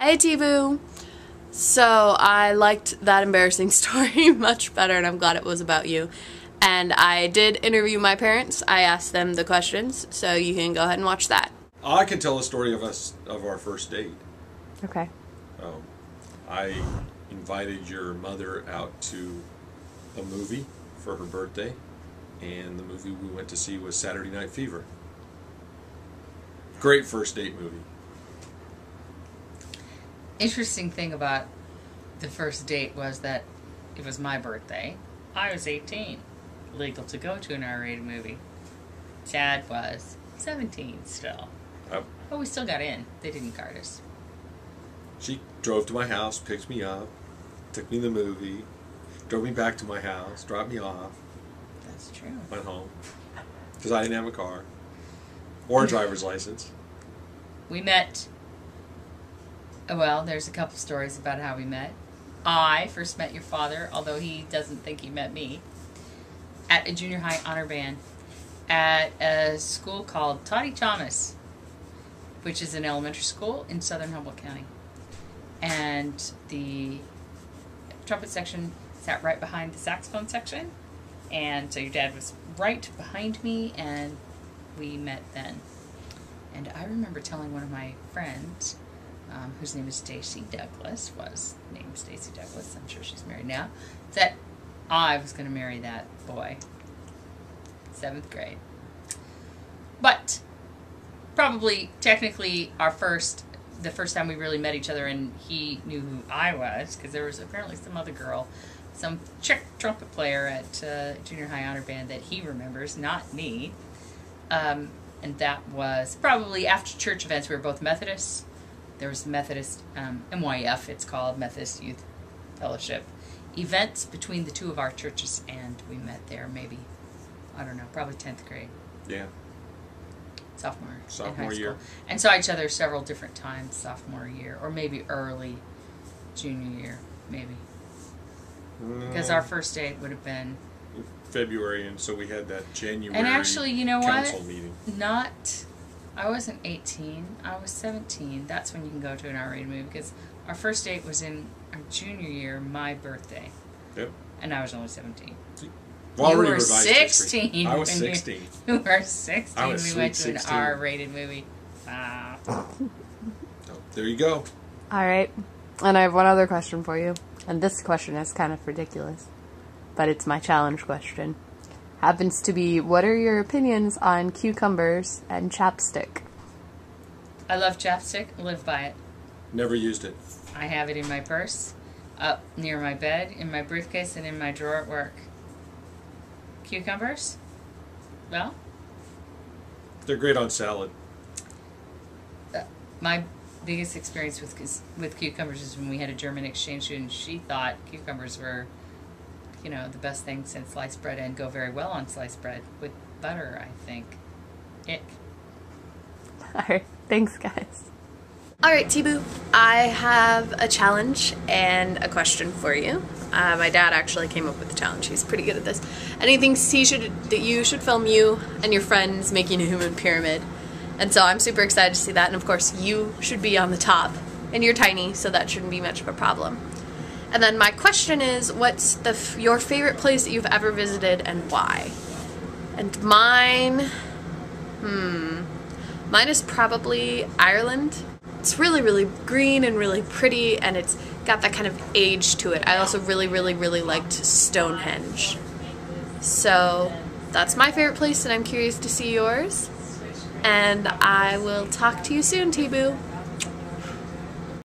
Hey T-Boo! So I liked that embarrassing story much better, and I'm glad it was about you. And I did interview my parents. I asked them the questions, so you can go ahead and watch that. I can tell a story of our first date. Okay. I invited your mother out to a movie for her birthday, and the movie we went to see was Saturday Night Fever. Great first date movie. Interesting thing about the first date was that it was my birthday. I was 18, legal to go to an R-rated movie. Chad was 17 still. But we still got in. They didn't card us. She drove to my house, picked me up, took me to the movie, drove me back to my house, dropped me off. That's true. Went home. Because I didn't have a car. Or a driver's license. We met... Well, there's a couple stories about how we met. I first met your father, although he doesn't think he met me, at a junior high honor band at a school called Toddy Thomas, which is an elementary school in southern Humboldt County. And the trumpet section sat right behind the saxophone section. And so your dad was right behind me, and we met then. And I remember telling one of my friends, whose name is Stacy Douglas, was named Stacy Douglas, I'm sure she's married now, that I was going to marry that boy. 7th grade. But probably, technically, the first time we really met each other and he knew who I was, because there was apparently some other girl, some chick trumpet player at junior high honor band that he remembers, not me. And that was probably after church events. We were both Methodists. There was the Methodist, MYF, it's called, Methodist Youth Fellowship, events between the two of our churches, and we met there maybe, I don't know, probably 10th grade. Yeah. Sophomore in high year. school. And saw each other several different times sophomore year, or maybe early junior year, maybe. Because our first date would have been... February, and so we had that January and actually, you know council what? meeting. I wasn't 18. I was 17. That's when you can go to an R-rated movie, because our first date was in our junior year, my birthday. Yep. And I was only 17. Well, you were 16. I was 16. You were 16. I was we went to 16. an R-rated movie. Wow. Oh, there you go. Alright. And I have one other question for you. And this question is kind of ridiculous, but it's my challenge question. Happens to be, what are your opinions on cucumbers and chapstick? I love chapstick. Live by it. Never used it. I have it in my purse, up near my bed, in my briefcase, and in my drawer at work. Cucumbers? Well? They're great on salad. My biggest experience with cucumbers is when we had a German exchange student. She thought cucumbers were, you know, the best thing since sliced bread, and go very well on sliced bread with butter, I think. Ick. Alright, thanks guys. Alright T-Boo, I have a challenge and a question for you. My dad actually came up with the challenge. He's pretty good at this. And he thinks that you should film you and your friends making a human pyramid. And so I'm super excited to see that. And of course you should be on the top. And you're tiny, so that shouldn't be much of a problem. And then my question is, what's your favorite place that you've ever visited and why? And mine is probably Ireland. It's really, really green and really pretty, and it's got that kind of age to it. I also really, really, really liked Stonehenge. So that's my favorite place, and I'm curious to see yours. And I will talk to you soon, T-Boo.